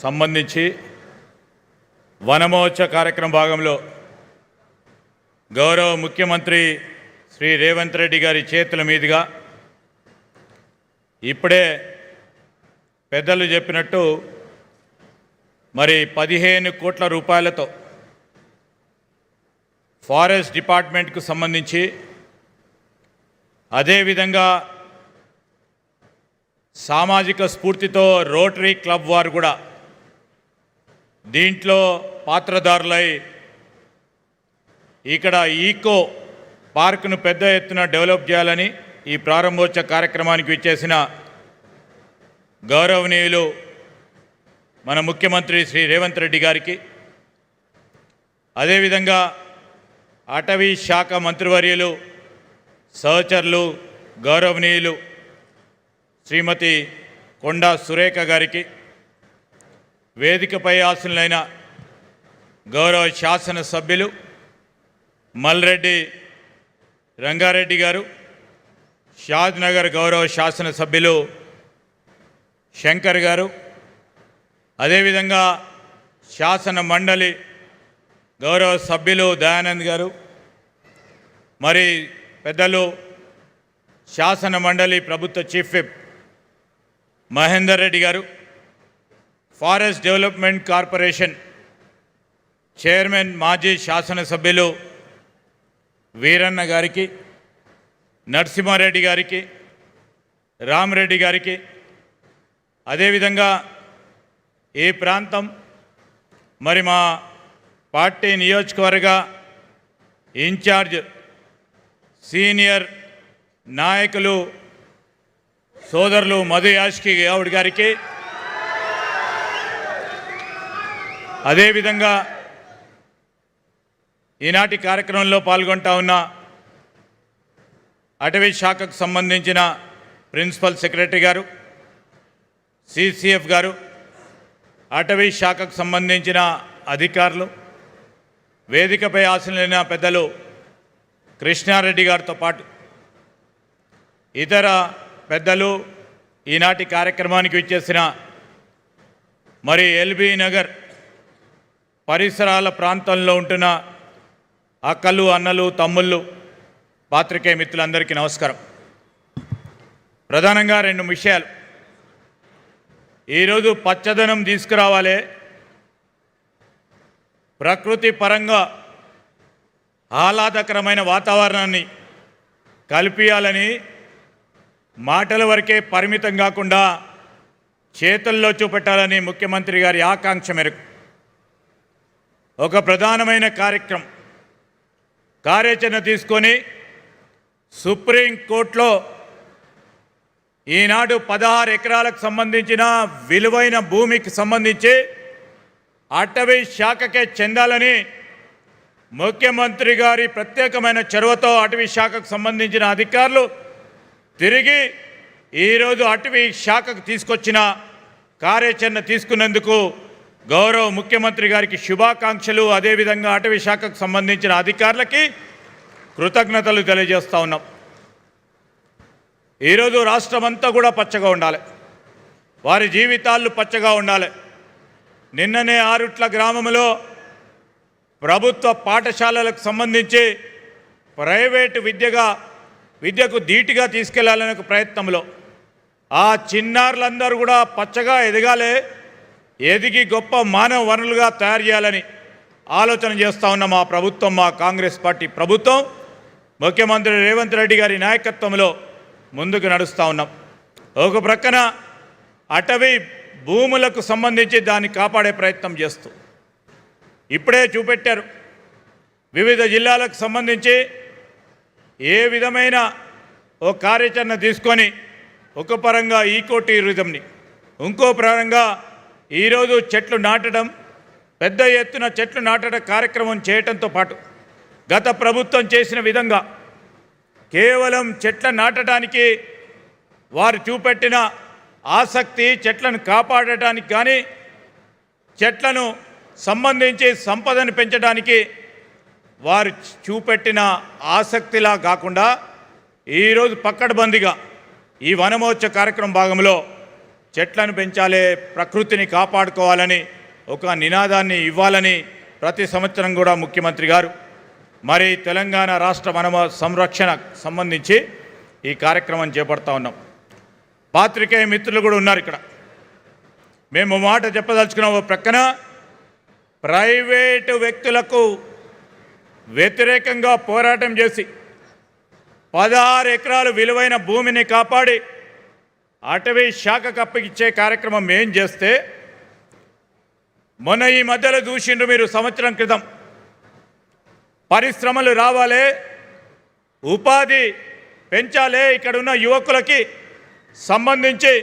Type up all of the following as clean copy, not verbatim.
సంబంధించి వనమహోత్సవ కార్యక్రమం భాగంలో గౌరవ ముఖ్యమంత్రి శ్రీ రేవంత్ రెడ్డి గారి చేతుల మీదుగా ఇప్పుడే పెద్దలు చెప్పినట్టు మరి 15 కోట్ల రూపాయలతో ఫారెస్ట్ డిపార్ట్మెంట్కు సంబంధించి అదేవిధంగా సామాజిక స్ఫూర్తితో రోటరీ క్లబ్ వారు కూడా దీంట్లో పాత్రదారులై ఇక్కడ ఈకో పార్కును పెద్ద ఎత్తున డెవలప్ చేయాలని ఈ ప్రారంభోత్సవ కార్యక్రమానికి విచ్చేసిన గౌరవనీయులు మన ముఖ్యమంత్రి శ్రీ రేవంత్ రెడ్డి గారికి, అదేవిధంగా అటవీ శాఖ మంత్రివర్యులు సహచరులు గౌరవనీయులు శ్రీమతి కొండా సురేఖ గారికి, వేదికపై ఆసీనులైన గౌరవ శాసనసభ్యులు మల్రెడ్డి రంగారెడ్డి గారు, షాద్నగర్ గౌరవ శాసనసభ్యులు శంకర్ గారు, అదేవిధంగా శాసన మండలి గౌరవ సభ్యులు దయానంద్ గారు, మరి పెద్దలు శాసన మండలి ప్రభుత్వ చీఫ్ విప్ మహేందర్ రెడ్డి గారు, ఫారెస్ట్ డెవలప్మెంట్ కార్పొరేషన్ చైర్మన్ మాజీ శాసనసభ్యులు వీరన్న గారికి, నరసింహారెడ్డి గారికి, రామరెడ్డి గారికి, అదేవిధంగా ఈ ప్రాంతం మరి మా పార్టీ నియోజకవర్గ ఇన్ఛార్జ్ సీనియర్ నాయకులు సోదరులు మధు యాష్కి గౌడ్ గారికి, అదేవిధంగా ఈనాటి కార్యక్రమంలో పాల్గొంటా ఉన్న అటవీ శాఖకు సంబంధించిన ప్రిన్సిపల్ సెక్రటరీ గారు, సిసిఎఫ్ గారు, అటవీ శాఖకు సంబంధించిన అధికారులు, వేదికపై ఆసీనులైన పెద్దలు కృష్ణారెడ్డి గారితో పాటు ఇతర పెద్దలు, ఈనాటి కార్యక్రమానికి విచ్చేసిన మరి ఎల్బీ నగర్ పరిసరాల ప్రాంతంలో ఉంటున్న అక్కలు, అన్నలు, తమ్ముళ్ళు, పాత్రికేయ మిత్రులందరికీ నమస్కారం. ప్రధానంగా 2 విషయాలు. ఈరోజు పచ్చదనం తీసుకురావాలి, ప్రకృతి పరంగా ఆహ్లాదకరమైన వాతావరణాన్ని కల్పించాలని మాటల వరకే పరిమితం కాకుండా చేతుల్లో చూపెట్టాలని ముఖ్యమంత్రి గారి ఆకాంక్ష మేరకు ఒక ప్రధానమైన కార్యాచరణ తీసుకొని సుప్రీంకోర్టులో ఈనాడు 16 ఎకరాలకు సంబంధించిన విలువైన భూమికి సంబంధించి అటవీ శాఖకే చెందాలని ముఖ్యమంత్రి గారి ప్రత్యేకమైన చొరవతో అటవీ శాఖకు సంబంధించిన అధికారులు తిరిగి ఈరోజు అటవీ శాఖకు తీసుకొచ్చిన కార్యాచరణ తీసుకున్నందుకు గౌరవ ముఖ్యమంత్రి గారికి శుభాకాంక్షలు, అదేవిధంగా అటవీ శాఖకు సంబంధించిన అధికారులకి కృతజ్ఞతలు తెలియజేస్తూ ఉన్నాం. ఈరోజు రాష్ట్రమంతా కూడా పచ్చగా ఉండాలి, వారి జీవితాలు పచ్చగా ఉండాలి. నిన్ననే ఆరుట్ల గ్రామంలో ప్రభుత్వ పాఠశాలలకు సంబంధించి ప్రైవేటు విద్యకు ధీటుగా తీసుకెళ్లాలనే ప్రయత్నంలో ఆ చిన్నారులందరూ కూడా పచ్చగా ఎదగాలి, ఎదిగి గొప్ప మానవ వనరులుగా తయారు చేయాలని ఆలోచన చేస్తూ ఉన్న మా ప్రభుత్వం, మా కాంగ్రెస్ పార్టీ ప్రభుత్వం, ముఖ్యమంత్రి రేవంత్ రెడ్డి గారి నాయకత్వంలో ముందుకు నడుస్తూ ఉన్నాం. ఒక ప్రక్కన అటవీ భూములకు సంబంధించి దాన్ని కాపాడే ప్రయత్నం చేస్తూ ఇప్పుడే చూపెట్టారు, వివిధ జిల్లాలకు సంబంధించి ఏ విధమైన ఓ కార్యాచరణ తీసుకొని ఒక పరంగా ఈకో టూరిజంని, ఇంకో పరంగా ఈరోజు చెట్లు నాటడం, పెద్ద ఎత్తున చెట్లు నాటడం కార్యక్రమం చేయడంతో పాటు గత ప్రభుత్వం చేసిన విధంగా కేవలం చెట్ల నాటడానికి వారు చూపెట్టిన ఆసక్తి, చెట్లను కాపాడటానికి కానీ చెట్లను సంబంధించి సంపదను పెంచడానికి వారు చూపెట్టిన ఆసక్తిలా కాకుండా ఈరోజు పక్కడబందిగా ఈ వనమహోత్సవ కార్యక్రమం భాగంలో చెట్లను పెంచాలి, ప్రకృతిని కాపాడుకోవాలని ఒక నినాదాన్ని ఇవ్వాలని ప్రతి సంవత్సరం కూడా ముఖ్యమంత్రి గారు మరి తెలంగాణ రాష్ట్ర వన సంరక్షణ సంబంధించి ఈ కార్యక్రమం చేపడతా ఉన్నాం. పాత్రికేయ మిత్రులు కూడా ఉన్నారు ఇక్కడ. మేము మాట చెప్పదలుచుకున్న ఓ ప్రక్కన ప్రైవేటు వ్యక్తులకు వ్యతిరేకంగా పోరాటం చేసి 16 ఎకరాలు విలువైన భూమిని కాపాడి అటవీ శాఖకు అప్పగిచ్చే కార్యక్రమం ఏం చేస్తే మొన్న ఈ మధ్యలో చూసిండ్రు మీరు, సంవత్సరం క్రితం పరిశ్రమలు రావాలి, ఉపాధి పెంచాలి, ఇక్కడ ఉన్న యువకులకి సంబంధించి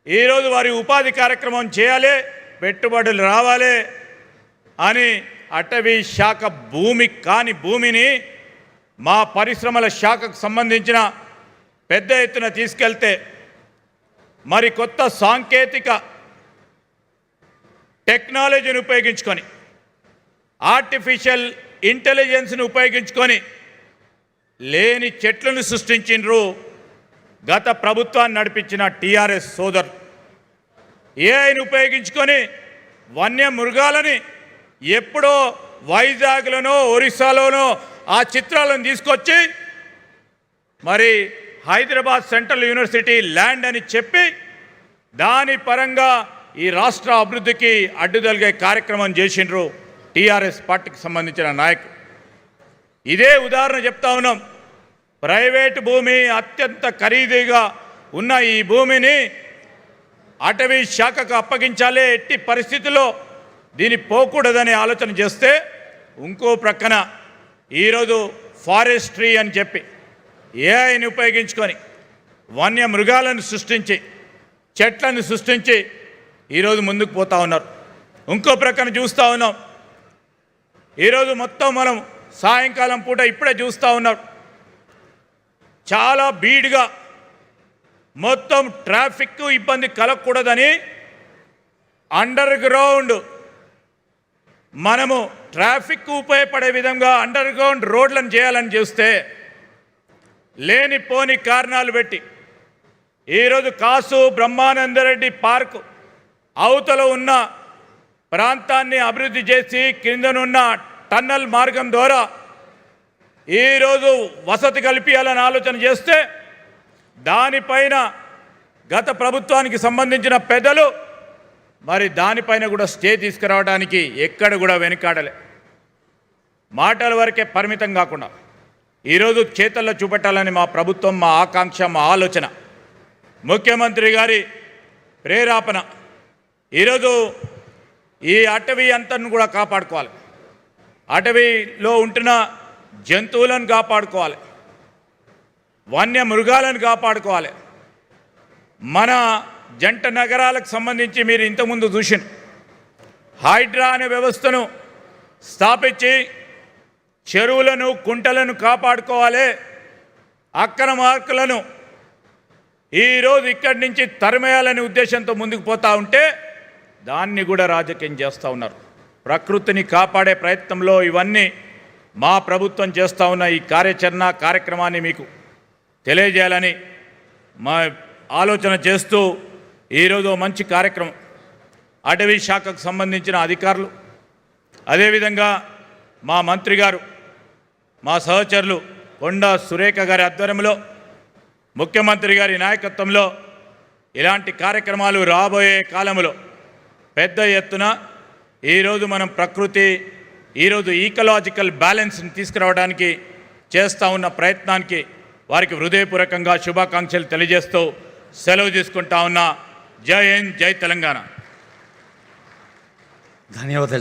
ఈరోజు వారి ఉపాధి కార్యక్రమం చేయాలి, పెట్టుబడులు రావాలి అని అటవీ శాఖ భూమి కాని భూమిని మా పరిశ్రమల శాఖకు సంబంధించిన పెద్ద ఎత్తున తీసుకెళ్తే మరి కొత్త సాంకేతిక టెక్నాలజీని ఉపయోగించుకొని ఆర్టిఫిషియల్ ఇంటెలిజెన్స్ని ఉపయోగించుకొని లేని చెట్లను సృష్టించిండ్రు గత ప్రభుత్వాన్ని నడిపించిన టీఆర్ఎస్ సోదరు. ఏఐని ఉపయోగించుకొని వన్యమృగాలని ఎప్పుడో వైజాగ్లోనో ఒరిస్సాలోనో ఆ చిత్రాలను తీసుకొచ్చి మరి హైదరాబాద్ సెంట్రల్ యూనివర్సిటీ ల్యాండ్ అని చెప్పి దాని పరంగా ఈ రాష్ట్ర అభివృద్ధికి అడ్డుదలిగే కార్యక్రమం చేసిండ్రు టీఆర్ఎస్ పార్టీకి సంబంధించిన నాయకులు. ఇదే ఉదాహరణ చెప్తా ఉన్నాం. ప్రైవేటు భూమి అత్యంత ఖరీదుగా ఉన్న ఈ భూమిని అటవీ శాఖకు అప్పగించాలి, ఎట్టి పరిస్థితుల్లో దీన్ని పోకూడదని ఆలోచన చేస్తే ఇంకో ప్రక్కన ఈరోజు ఫారెస్ట్రీ అని చెప్పి ఏఐని ఉపయోగించుకొని వన్యమృగాలను సృష్టించి చెట్లను సృష్టించి ఈరోజు ముందుకు పోతా ఉన్నారు. ఇంకో ప్రక్కన చూస్తూ ఉన్నాం, ఈరోజు మొత్తం మనం సాయంకాలం పూట ఇప్పుడే చూస్తూ ఉన్నాం, చాలా బీడ్గా మొత్తం ట్రాఫిక్ ఇబ్బంది కలగకూడదని అండర్ గ్రౌండ్ మనము ట్రాఫిక్ ఉపయోగపడే విధంగా అండర్ గ్రౌండ్ రోడ్లను చేయాలని చూస్తే లేనిపోని కారణాలు పెట్టి ఈరోజు కాసు బ్రహ్మానందరెడ్డి పార్కు అవతల ఉన్న ప్రాంతాన్ని అభివృద్ధి చేసి కిందనున్న టన్నల్ మార్గం ద్వారా ఈరోజు వసతి కల్పించాలని ఆలోచన చేస్తే దానిపైన గత ప్రభుత్వానికి సంబంధించిన పెద్దలు మరి దానిపైన కూడా స్టే తీసుకురావడానికి ఎక్కడ కూడా వెనుకాడలే. మాటల వరకే పరిమితం కాకుండా ఈరోజు చేతల్లో చూపెట్టాలని మా ప్రభుత్వం, మా ఆకాంక్ష, మా ఆలోచన, ముఖ్యమంత్రి గారి ప్రేరేపణ. ఈరోజు ఈ అటవీ అంతను కూడా కాపాడుకోవాలి, అటవీలో ఉంటున్న జంతువులను కాపాడుకోవాలి, వన్యమృగాలను కాపాడుకోవాలి. మన జంట నగరాలకు సంబంధించి మీరు ఇంతకుముందు చూసిన హైడ్రా అనే వ్యవస్థను స్థాపించి చెరువులను కుంటలను కాపాడుకోవాలి. అక్రమార్కులను ఈరోజు ఇక్కడి నుంచి తరిమేయాలనే ఉద్దేశంతో ముందుకు పోతూ ఉంటే దాన్ని కూడా రాజకీయం చేస్తూ ఉన్నారు. ప్రకృతిని కాపాడే ప్రయత్నంలో ఇవన్నీ మా ప్రభుత్వం చేస్తూ ఉన్న ఈ కార్యక్రమాన్ని మీకు తెలియజేయాలని మా ఆలోచన చేస్తూ ఈరోజు మంచి కార్యక్రమం అటవీ శాఖకు సంబంధించిన అధికారులు, అదేవిధంగా మా మంత్రి గారు, మా సహచరులు కొండా సురేఖ గారి ఆధ్వర్యంలో, ముఖ్యమంత్రి గారి నాయకత్వంలో ఇలాంటి కార్యక్రమాలు రాబోయే కాలంలో పెద్ద ఎత్తున ఈరోజు మనం ప్రకృతి, ఈరోజు ఈకలాజికల్ బ్యాలెన్స్ని తీసుకురావడానికి చేస్తూ ఉన్న ప్రయత్నానికి వారికి హృదయపూర్వకంగా శుభాకాంక్షలు తెలియజేస్తూ సెలవు తీసుకుంటా ఉన్నా. జై హింద్, జై తెలంగాణ. ధన్యవాదాలు.